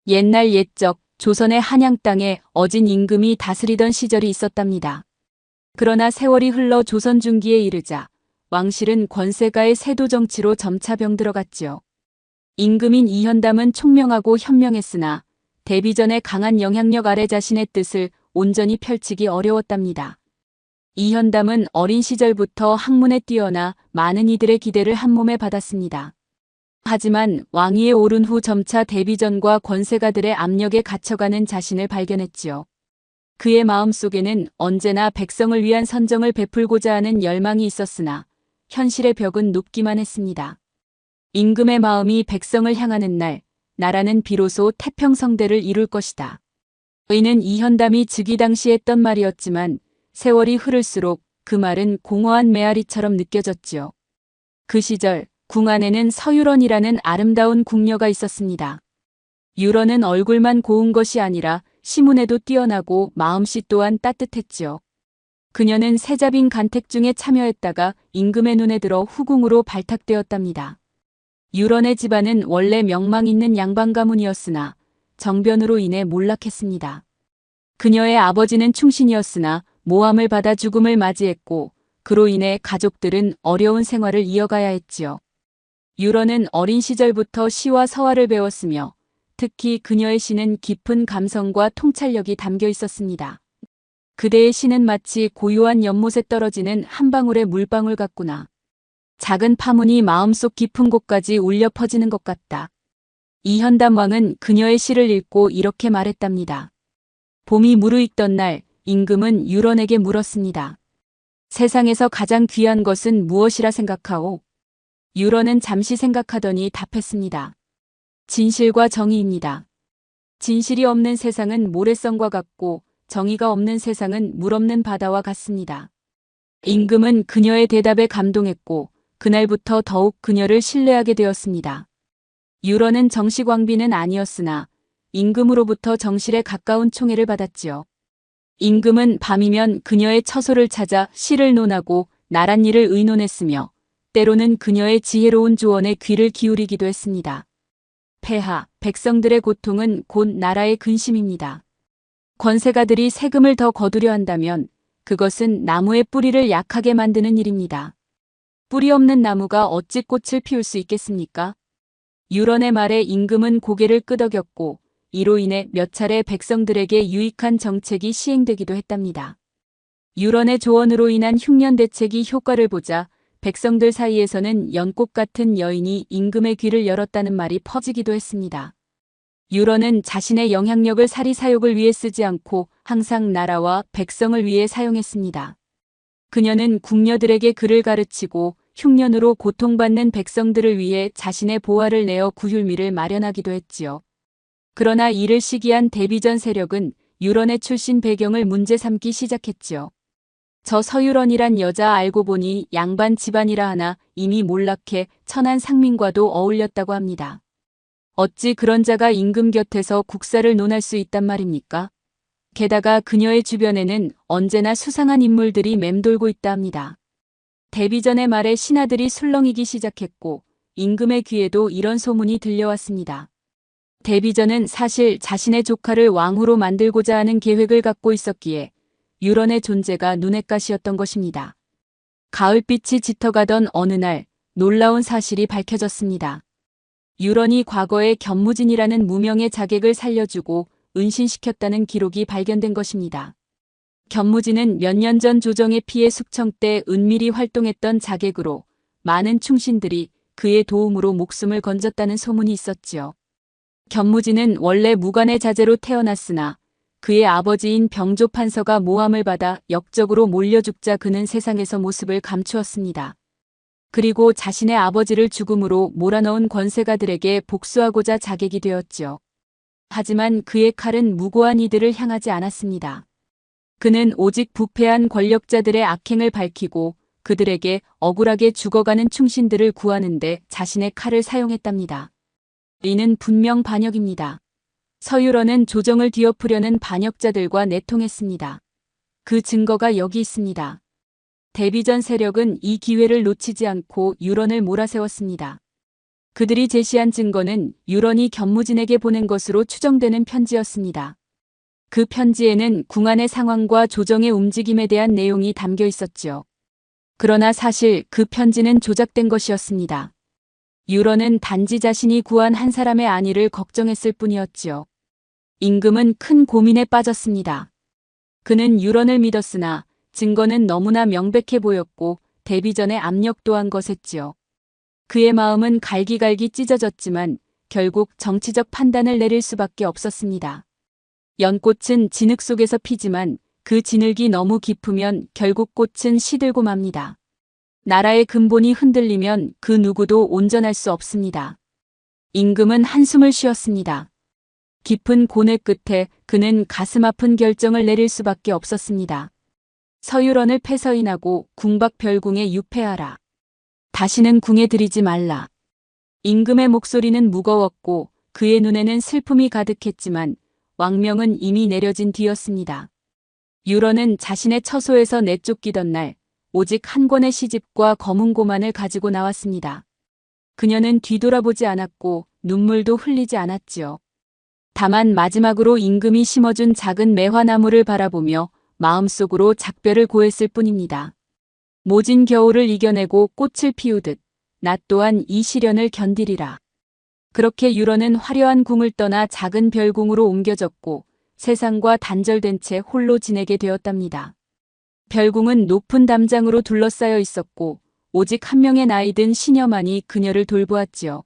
옛날 옛적 조선의 한양 땅에 어진 임금이 다스리던 시절이 있었답니다. 그러나 세월이 흘러 조선 중기에 이르자 왕실은 권세가의 세도 정치로 점차 병들어갔지요. 임금인 이현담은 총명하고 현명했으나 데뷔전의 강한 영향력 아래 자신의 뜻을 온전히 펼치기 어려웠답니다. 이현담은 어린 시절부터 학문에 뛰어나 많은 이들의 기대를 한몸에 받았습니다. 하지만 왕위에 오른 후 점차 데뷔전과 권세가들의 압력에 갇혀가는 자신을 발견했지요. 그의 마음속에는 언제나 백성을 위한 선정을 베풀고자 하는 열망이 있었으나 현실의 벽은 높기만 했습니다. 임금의 마음이 백성을 향하는 날, 나라는 비로소 태평성대를 이룰 것이다. 이는 이현담이 즉위 당시 했던 말이었지만 세월이 흐를수록 그 말은 공허한 메아리처럼 느껴졌지요. 그 시절 궁 안에는 서유런이라는 아름다운 궁녀가 있었습니다. 유런은 얼굴만 고운 것이 아니라 시문에도 뛰어나고 마음씨 또한 따뜻했지요. 그녀는 세자빈 간택중에 참여했다가 임금의 눈에 들어 후궁으로 발탁되었답니다. 유런의 집안은 원래 명망 있는 양반 가문이었으나 정변으로 인해 몰락했습니다. 그녀의 아버지는 충신이었으나 모함을 받아 죽음을 맞이했고 그로 인해 가족들은 어려운 생활을 이어가야 했지요. 유런은 어린 시절부터 시와 서화를 배웠으며 특히 그녀의 시는 깊은 감성과 통찰력이 담겨 있었습니다. 그대의 시는 마치 고요한 연못에 떨어지는 한 방울의 물방울 같구나. 작은 파문이 마음속 깊은 곳까지 울려 퍼지는 것 같다. 이현담 왕은 그녀의 시를 읽고 이렇게 말했답니다. 봄이 무르익던 날 임금은 유런에게 물었습니다. 세상에서 가장 귀한 것은 무엇이라 생각하오? 유런은 잠시 생각하더니 답했습니다. 진실과 정의입니다. 진실이 없는 세상은 모래성과 같고 정의가 없는 세상은 물 없는 바다와 같습니다. 임금은 그녀의 대답에 감동했고 그날부터 더욱 그녀를 신뢰하게 되었습니다. 유런은 정식왕비는 아니었으나 임금으로부터 정실에 가까운 총애를 받았지요. 임금은 밤이면 그녀의 처소를 찾아 시를 논하고 나란 일을 의논했으며 때로는 그녀의 지혜로운 조언에 귀를 기울이기도 했습니다. 폐하, 백성들의 고통은 곧 나라의 근심입니다. 권세가들이 세금을 더 거두려 한다면 그것은 나무의 뿌리를 약하게 만드는 일입니다. 뿌리 없는 나무가 어찌 꽃을 피울 수 있겠습니까? 유런의 말에 임금은 고개를 끄덕였고 이로 인해 몇 차례 백성들에게 유익한 정책이 시행되기도 했답니다. 유런의 조언으로 인한 흉년 대책이 효과를 보자 백성들 사이에서는 연꽃 같은 여인이 임금의 귀를 열었다는 말이 퍼지기도 했습니다. 유런은 자신의 영향력을 사리사욕을 위해 쓰지 않고 항상 나라와 백성을 위해 사용했습니다. 그녀는 궁녀들에게 글을 가르치고 흉년으로 고통받는 백성들을 위해 자신의 보화를 내어 구휼미를 마련하기도 했지요. 그러나 이를 시기한 데뷔전 세력은 유런의 출신 배경을 문제 삼기 시작했지요. 저 서유런이란 여자 알고 보니 양반 집안이라 하나 이미 몰락해 천한 상민과도 어울렸다고 합니다. 어찌 그런 자가 임금 곁에서 국사를 논할 수 있단 말입니까? 게다가 그녀의 주변에는 언제나 수상한 인물들이 맴돌고 있다 합니다. 데뷔전의 말에 신하들이 술렁이기 시작했고 임금의 귀에도 이런 소문이 들려왔습니다. 데뷔전은 사실 자신의 조카를 왕후로 만들고자 하는 계획을 갖고 있었기에 유런의 존재가 눈엣 가시였던 것입니다. 가을빛이 짙어가던 어느 날 놀라운 사실이 밝혀졌습니다. 유런이 과거에 견무진이라는 무명의 자객을 살려주고 은신시켰다는 기록이 발견된 것입니다. 견무진은 몇 년 전 조정의 피해 숙청 때 은밀히 활동했던 자객으로 많은 충신들이 그의 도움으로 목숨을 건졌다는 소문이 있었지요. 견무진은 원래 무관의 자제로 태어났으나 그의 아버지인 병조 판서가 모함을 받아 역적으로 몰려 죽자 그는 세상에서 모습을 감추었습니다. 그리고 자신의 아버지를 죽음으로 몰아넣은 권세가들에게 복수하고자 자객이 되었지요. 하지만 그의 칼은 무고한 이들을 향하지 않았습니다. 그는 오직 부패한 권력자들의 악행을 밝히고 그들에게 억울하게 죽어가는 충신들을 구하는데 자신의 칼을 사용했답니다. 이는 분명 반역입니다. 서유런은 조정을 뒤엎으려는 반역자들과 내통했습니다. 그 증거가 여기 있습니다. 데뷔전 세력은 이 기회를 놓치지 않고 유런을 몰아세웠습니다. 그들이 제시한 증거는 유런이 견무진에게 보낸 것으로 추정되는 편지였습니다. 그 편지에는 궁안의 상황과 조정의 움직임에 대한 내용이 담겨 있었지요. 그러나 사실 그 편지는 조작된 것이었습니다. 유런은 단지 자신이 구한 한 사람의 안위를 걱정했을 뿐이었지요. 임금은 큰 고민에 빠졌습니다. 그는 유런을 믿었으나 증거는 너무나 명백해 보였고 데뷔 전에 압력 또한 거셌지요. 그의 마음은 갈기갈기 찢어졌지만 결국 정치적 판단을 내릴 수밖에 없었습니다. 연꽃은 진흙 속에서 피지만 그 진흙이 너무 깊으면 결국 꽃은 시들고 맙니다. 나라의 근본이 흔들리면 그 누구도 온전할 수 없습니다. 임금은 한숨을 쉬었습니다. 깊은 고뇌 끝에 그는 가슴 아픈 결정을 내릴 수밖에 없었습니다. 서유런을 패서인하고 궁박별궁에 유폐하라. 다시는 궁에 들이지 말라. 임금의 목소리는 무거웠고 그의 눈에는 슬픔이 가득했지만 왕명은 이미 내려진 뒤였습니다. 유런은 자신의 처소에서 내쫓기던 날 오직 한 권의 시집과 검은 고만을 가지고 나왔습니다. 그녀는 뒤돌아보지 않았고 눈물도 흘리지 않았지요. 다만 마지막으로 임금이 심어준 작은 매화나무를 바라보며 마음속으로 작별을 고했을 뿐입니다. 모진 겨울을 이겨내고 꽃을 피우듯 나 또한 이 시련을 견디리라. 그렇게 유런은 화려한 궁을 떠나 작은 별궁으로 옮겨졌고 세상과 단절된 채 홀로 지내게 되었답니다. 별궁은 높은 담장으로 둘러싸여 있었고 오직 한 명의 나이든 시녀만이 그녀를 돌보았지요.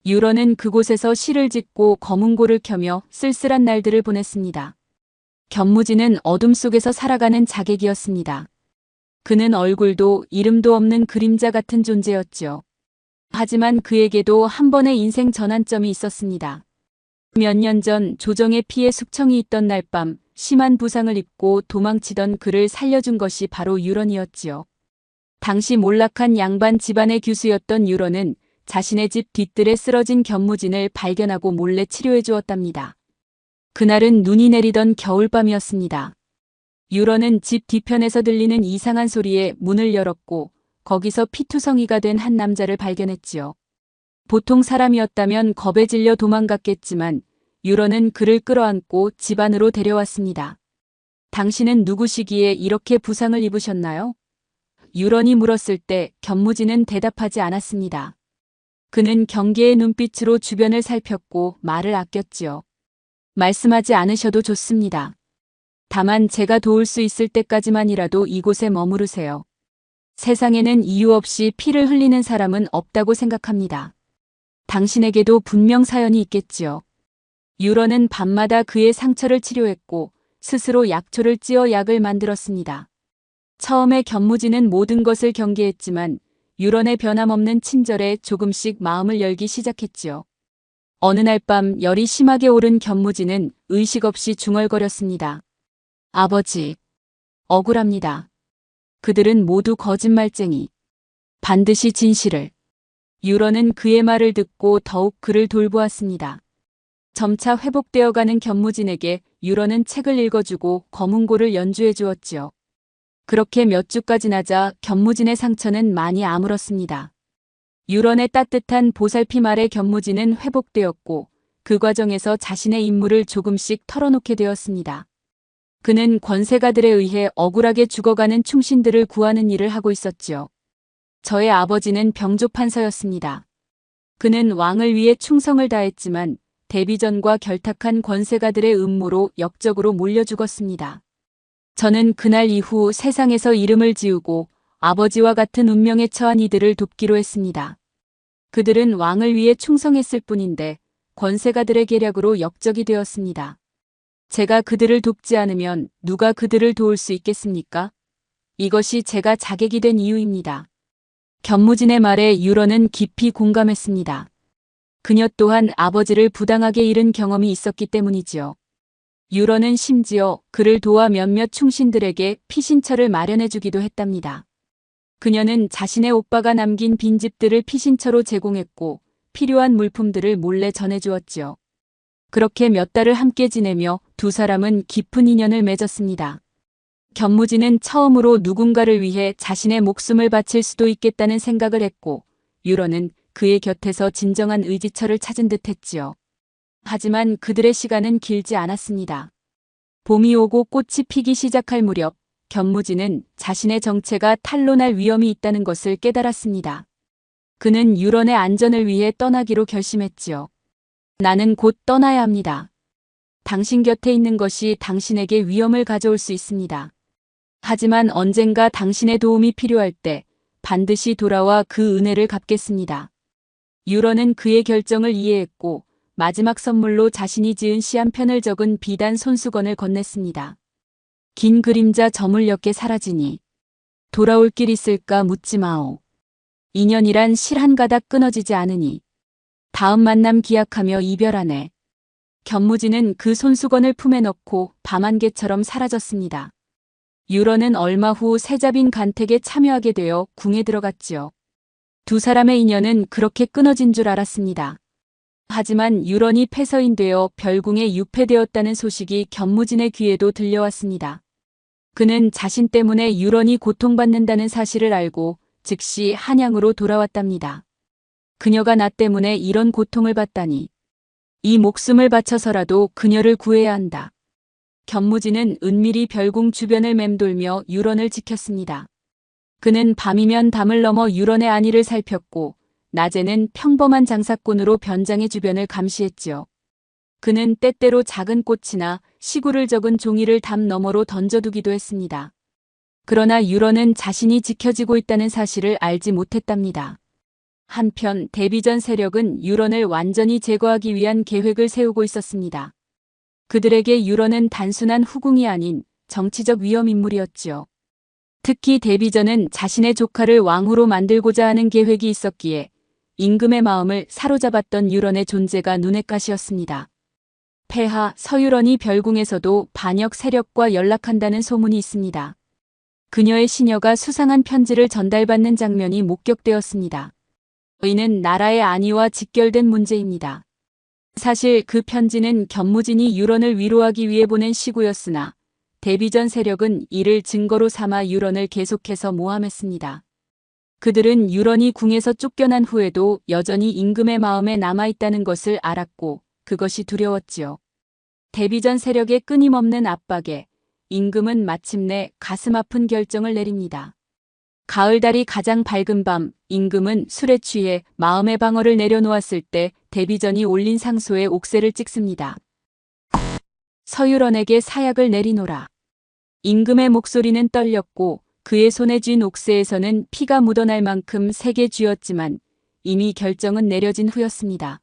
유런은 그곳에서 시를 짓고 검은고를 켜며 쓸쓸한 날들을 보냈습니다. 견무지는 어둠 속에서 살아가는 자객이었습니다. 그는 얼굴도 이름도 없는 그림자 같은 존재였지요. 하지만 그에게도 한 번의 인생 전환점이 있었습니다. 몇 년 전 조정의 피해 숙청이 있던 날 밤 심한 부상을 입고 도망치던 그를 살려준 것이 바로 유런이었지요. 당시 몰락한 양반 집안의 규수였던 유런은 자신의 집 뒤뜰에 쓰러진 견무진을 발견하고 몰래 치료해 주었답니다. 그날은 눈이 내리던 겨울밤이었습니다. 유런은 집 뒤편에서 들리는 이상한 소리에 문을 열었고 거기서 피투성이가 된 한 남자를 발견했지요. 보통 사람이었다면 겁에 질려 도망갔겠지만 유런은 그를 끌어안고 집 안으로 데려왔습니다. 당신은 누구시기에 이렇게 부상을 입으셨나요? 유런이 물었을 때 견무진은 대답하지 않았습니다. 그는 경계의 눈빛으로 주변을 살폈고 말을 아꼈지요. 말씀하지 않으셔도 좋습니다. 다만 제가 도울 수 있을 때까지만이라도 이곳에 머무르세요. 세상에는 이유 없이 피를 흘리는 사람은 없다고 생각합니다. 당신에게도 분명 사연이 있겠지요. 유런은 밤마다 그의 상처를 치료했고 스스로 약초를 찧어 약을 만들었습니다. 처음에 견무지는 모든 것을 경계했지만 유런의 변함없는 친절에 조금씩 마음을 열기 시작했지요. 어느 날 밤 열이 심하게 오른 견무지는 의식 없이 중얼거렸습니다. 아버지, 억울합니다. 그들은 모두 거짓말쟁이. 반드시 진실을. 유런은 그의 말을 듣고 더욱 그를 돌보았습니다. 점차 회복되어가는 견무진에게 유런은 책을 읽어주고 검은고를 연주해 주었지요. 그렇게 몇 주까지 나자 견무진의 상처는 많이 아물었습니다. 유런의 따뜻한 보살핌 아래 견무진은 회복되었고 그 과정에서 자신의 임무를 조금씩 털어놓게 되었습니다. 그는 권세가들에 의해 억울하게 죽어가는 충신들을 구하는 일을 하고 있었지요. 저의 아버지는 병조판서였습니다. 그는 왕을 위해 충성을 다했지만 데비전과 결탁한 권세가들의 음모로 역적으로 몰려 죽었습니다. 저는 그날 이후 세상에서 이름을 지우고 아버지와 같은 운명에 처한 이들을 돕기로 했습니다. 그들은 왕을 위해 충성했을 뿐인데 권세가들의 계략으로 역적이 되었습니다. 제가 그들을 돕지 않으면 누가 그들을 도울 수 있겠습니까? 이것이 제가 자객이 된 이유입니다. 견무진의 말에 유런은 깊이 공감했습니다. 그녀 또한 아버지를 부당하게 잃은 경험이 있었기 때문이지요. 유런은 심지어 그를 도와 몇몇 충신들에게 피신처를 마련해주기도 했답니다. 그녀는 자신의 오빠가 남긴 빈집들을 피신처로 제공했고 필요한 물품들을 몰래 전해주었지요. 그렇게 몇 달을 함께 지내며 두 사람은 깊은 인연을 맺었습니다. 견무진은 처음으로 누군가를 위해 자신의 목숨을 바칠 수도 있겠다는 생각을 했고 유런은 그의 곁에서 진정한 의지처를 찾은 듯했지요. 하지만 그들의 시간은 길지 않았습니다. 봄이 오고 꽃이 피기 시작할 무렵 견무지는 자신의 정체가 탄로날 위험이 있다는 것을 깨달았습니다. 그는 유런의 안전을 위해 떠나기로 결심했지요. 나는 곧 떠나야 합니다. 당신 곁에 있는 것이 당신에게 위험을 가져올 수 있습니다. 하지만 언젠가 당신의 도움이 필요할 때 반드시 돌아와 그 은혜를 갚겠습니다. 유런은 그의 결정을 이해했고 마지막 선물로 자신이 지은 시 한 편을 적은 비단 손수건을 건넸습니다. 긴 그림자 저물녘에 사라지니 돌아올 길 있을까 묻지 마오. 인연이란 실 한 가닥 끊어지지 않으니 다음 만남 기약하며 이별하네. 견무지는 그 손수건을 품에 넣고 밤안개처럼 사라졌습니다. 유런은 얼마 후 세자빈 간택에 참여하게 되어 궁에 들어갔지요. 두 사람의 인연은 그렇게 끊어진 줄 알았습니다. 하지만 유런이 폐서인되어 별궁에 유폐되었다는 소식이 견무진의 귀에도 들려왔습니다. 그는 자신 때문에 유런이 고통받는다는 사실을 알고 즉시 한양으로 돌아왔답니다. 그녀가 나 때문에 이런 고통을 받다니. 이 목숨을 바쳐서라도 그녀를 구해야 한다. 견무지는 은밀히 별궁 주변을 맴돌며 유런을 지켰습니다. 그는 밤이면 담을 넘어 유런의 안위를 살폈고 낮에는 평범한 장사꾼으로 변장의 주변을 감시했지요. 그는 때때로 작은 꽃이나 시구를 적은 종이를 담 너머로 던져두기도 했습니다. 그러나 유런은 자신이 지켜지고 있다는 사실을 알지 못했답니다. 한편 데비전 세력은 유런을 완전히 제거하기 위한 계획을 세우고 있었습니다. 그들에게 유런은 단순한 후궁이 아닌 정치적 위험 인물이었지요. 특히 데비전은 자신의 조카를 왕후로 만들고자 하는 계획이 있었기에 임금의 마음을 사로잡았던 유런의 존재가 눈에 가시였습니다. 폐하 서유런이 별궁에서도 반역 세력과 연락한다는 소문이 있습니다. 그녀의 시녀가 수상한 편지를 전달받는 장면이 목격되었습니다. 이는 나라의 안위와 직결된 문제입니다. 사실 그 편지는 견무진이 유런을 위로하기 위해 보낸 시구였으나 데비전 세력은 이를 증거로 삼아 유런을 계속해서 모함했습니다. 그들은 유런이 궁에서 쫓겨난 후에도 여전히 임금의 마음에 남아있다는 것을 알았고 그것이 두려웠지요. 데비전 세력의 끊임없는 압박에 임금은 마침내 가슴 아픈 결정을 내립니다. 가을달이 가장 밝은 밤, 임금은 술에 취해 마음의 방어를 내려놓았을 때 데비전이 올린 상소에 옥새를 찍습니다. 서유런에게 사약을 내리노라. 임금의 목소리는 떨렸고 그의 손에 쥔 옥새에서는 피가 묻어날 만큼 세게 쥐었지만 이미 결정은 내려진 후였습니다.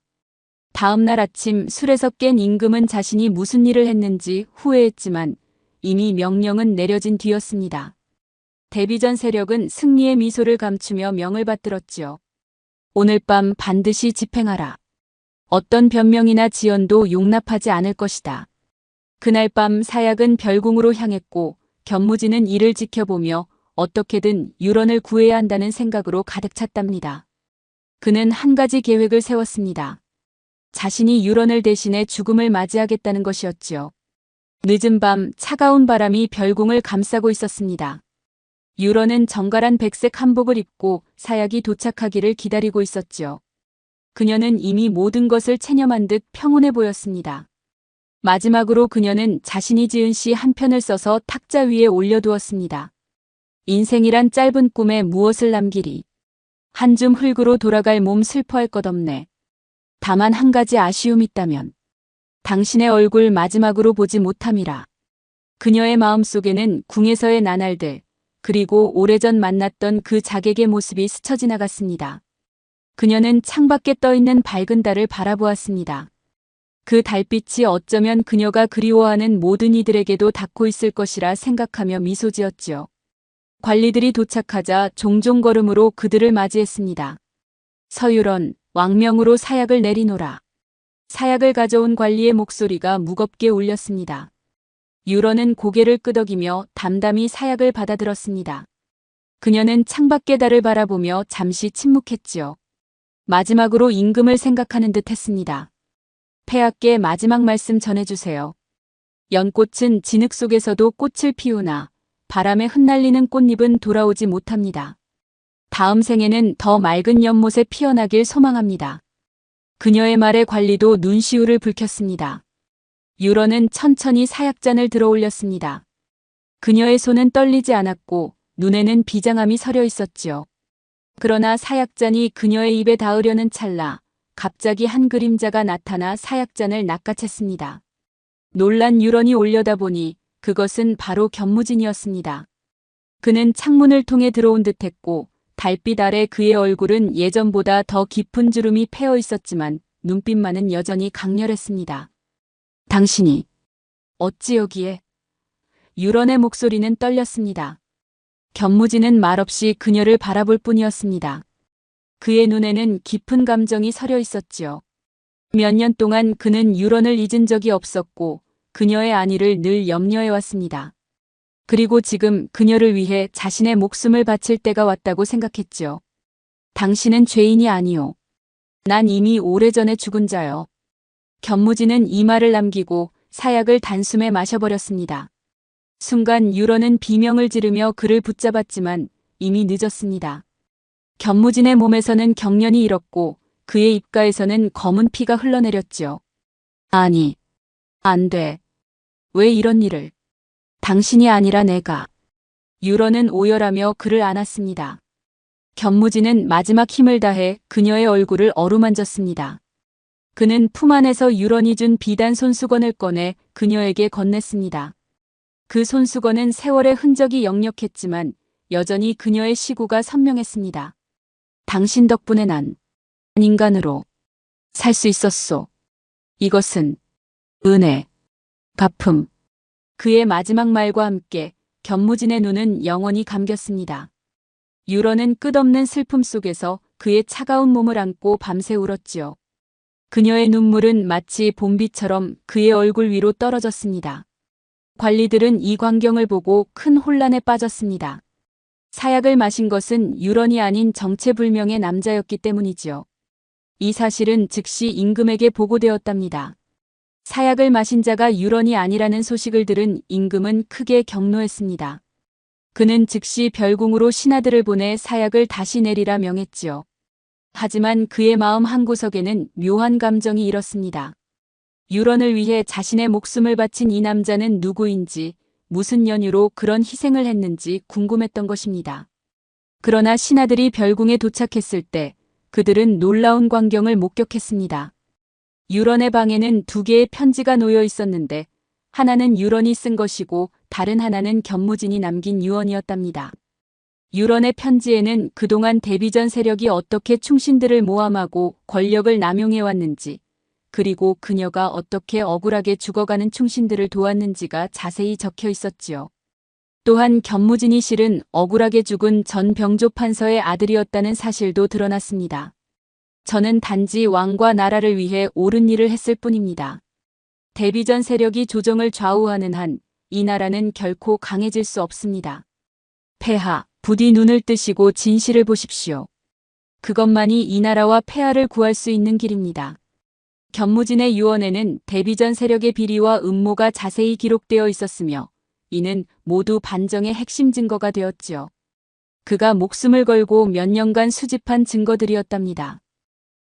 다음 날 아침 술에서 깬 임금은 자신이 무슨 일을 했는지 후회했지만 이미 명령은 내려진 뒤였습니다. 데비전 세력은 승리의 미소를 감추며 명을 받들었지요. 오늘 밤 반드시 집행하라. 어떤 변명이나 지연도 용납하지 않을 것이다. 그날 밤 사약은 별궁으로 향했고 견무지는 이를 지켜보며 어떻게든 유런을 구해야 한다는 생각으로 가득 찼답니다. 그는 한 가지 계획을 세웠습니다. 자신이 유런을 대신해 죽음을 맞이하겠다는 것이었지요. 늦은 밤 차가운 바람이 별궁을 감싸고 있었습니다. 유런은 정갈한 백색 한복을 입고 사약이 도착하기를 기다리고 있었지요. 그녀는 이미 모든 것을 체념한 듯 평온해 보였습니다. 마지막으로 그녀는 자신이 지은 시 한 편을 써서 탁자 위에 올려두었습니다. 인생이란 짧은 꿈에 무엇을 남기리. 한 줌 흙으로 돌아갈 몸 슬퍼할 것 없네. 다만 한 가지 아쉬움 있다면 당신의 얼굴 마지막으로 보지 못함이라. 그녀의 마음속에는 궁에서의 나날들 그리고 오래전 만났던 그 자객의 모습이 스쳐 지나갔습니다. 그녀는 창밖에 떠있는 밝은 달을 바라보았습니다. 그 달빛이 어쩌면 그녀가 그리워하는 모든 이들에게도 닿고 있을 것이라 생각하며 미소 지었지요. 관리들이 도착하자 종종 걸음으로 그들을 맞이했습니다. 서유런, 왕명으로 사약을 내리노라. 사약을 가져온 관리의 목소리가 무겁게 울렸습니다. 유런은 고개를 끄덕이며 담담히 사약을 받아들었습니다. 그녀는 창밖의 달을 바라보며 잠시 침묵했지요. 마지막으로 임금을 생각하는 듯 했습니다. 폐하께 마지막 말씀 전해주세요. 연꽃은 진흙 속에서도 꽃을 피우나 바람에 흩날리는 꽃잎은 돌아오지 못합니다. 다음 생에는 더 맑은 연못에 피어나길 소망합니다. 그녀의 말에 관리도 눈시울을 붉혔습니다. 유런은 천천히 사약잔을 들어 올렸습니다. 그녀의 손은 떨리지 않았고 눈에는 비장함이 서려 있었지요. 그러나 사약잔이 그녀의 입에 닿으려는 찰나 갑자기 한 그림자가 나타나 사약잔을 낚아챘습니다. 놀란 유런이 올려다보니 그것은 바로 견무진이었습니다. 그는 창문을 통해 들어온 듯했고 달빛 아래 그의 얼굴은 예전보다 더 깊은 주름이 패어 있었지만 눈빛만은 여전히 강렬했습니다. 당신이 어찌 여기에? 유런의 목소리는 떨렸습니다. 견무진은 말없이 그녀를 바라볼 뿐이었습니다. 그의 눈에는 깊은 감정이 서려 있었지요. 몇 년 동안 그는 유런을 잊은 적이 없었고 그녀의 안위를 늘 염려해왔습니다. 그리고 지금 그녀를 위해 자신의 목숨을 바칠 때가 왔다고 생각했지요. 당신은 죄인이 아니오. 난 이미 오래전에 죽은 자요. 견무진은 이 말을 남기고 사약을 단숨에 마셔버렸습니다. 순간 유런은 비명을 지르며 그를 붙잡았지만 이미 늦었습니다. 견무진의 몸에서는 경련이 일었고 그의 입가에서는 검은 피가 흘러내렸지요. 아니, 안 돼. 왜 이런 일을? 당신이 아니라 내가. 유런은 오열하며 그를 안았습니다. 견무진은 마지막 힘을 다해 그녀의 얼굴을 어루만졌습니다. 그는 품 안에서 유런이 준 비단 손수건을 꺼내 그녀에게 건넸습니다. 그 손수건은 세월의 흔적이 역력했지만 여전히 그녀의 시구가 선명했습니다. 당신 덕분에 난 인간으로 살 수 있었소. 이것은 은혜, 갚음. 그의 마지막 말과 함께 견무진의 눈은 영원히 감겼습니다. 유런은 끝없는 슬픔 속에서 그의 차가운 몸을 안고 밤새 울었지요. 그녀의 눈물은 마치 봄비처럼 그의 얼굴 위로 떨어졌습니다. 관리들은 이 광경을 보고 큰 혼란에 빠졌습니다. 사약을 마신 것은 유런이 아닌 정체불명의 남자였기 때문이지요. 이 사실은 즉시 임금에게 보고되었답니다. 사약을 마신 자가 유런이 아니라는 소식을 들은 임금은 크게 경노했습니다. 그는 즉시 별궁으로 신하들을 보내 사약을 다시 내리라 명했지요. 하지만 그의 마음 한구석에는 묘한 감정이 일었습니다. 유런을 위해 자신의 목숨을 바친 이 남자는 누구인지, 무슨 연유로 그런 희생을 했는지 궁금했던 것입니다. 그러나 신하들이 별궁에 도착했을 때 그들은 놀라운 광경을 목격했습니다. 유런의 방에는 2개의 편지가 놓여 있었는데 하나는 유런이 쓴 것이고 다른 하나는 견무진이 남긴 유언이었답니다. 유런의 편지에는 그동안 데비전 세력이 어떻게 충신들을 모함하고 권력을 남용해왔는지, 그리고 그녀가 어떻게 억울하게 죽어가는 충신들을 도왔는지가 자세히 적혀 있었지요. 또한 견무진이 실은 억울하게 죽은 전 병조 판서의 아들이었다는 사실도 드러났습니다. 저는 단지 왕과 나라를 위해 옳은 일을 했을 뿐입니다. 데비전 세력이 조정을 좌우하는 한 이 나라는 결코 강해질 수 없습니다. 폐하, 부디 눈을 뜨시고 진실을 보십시오. 그것만이 이 나라와 폐하를 구할 수 있는 길입니다. 견무진의 유언에는 데비전 세력의 비리와 음모가 자세히 기록되어 있었으며 이는 모두 반정의 핵심 증거가 되었지요. 그가 목숨을 걸고 몇 년간 수집한 증거들이었답니다.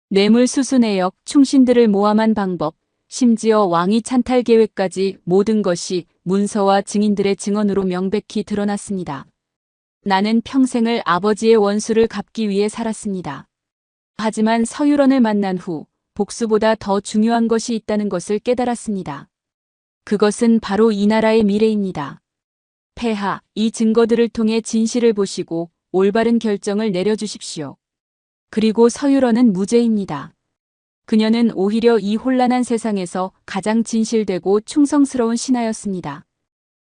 뇌물수수 내역, 충신들을 모함한 방법, 심지어 왕위 찬탈 계획까지 모든 것이 문서와 증인들의 증언으로 명백히 드러났습니다. 나는 평생을 아버지의 원수를 갚기 위해 살았습니다. 하지만 서유런을 만난 후 복수보다 더 중요한 것이 있다는 것을 깨달았습니다. 그것은 바로 이 나라의 미래입니다. 폐하, 이 증거들을 통해 진실을 보시고 올바른 결정을 내려주십시오. 그리고 서유런은 무죄입니다. 그녀는 오히려 이 혼란한 세상에서 가장 진실되고 충성스러운 신하였습니다.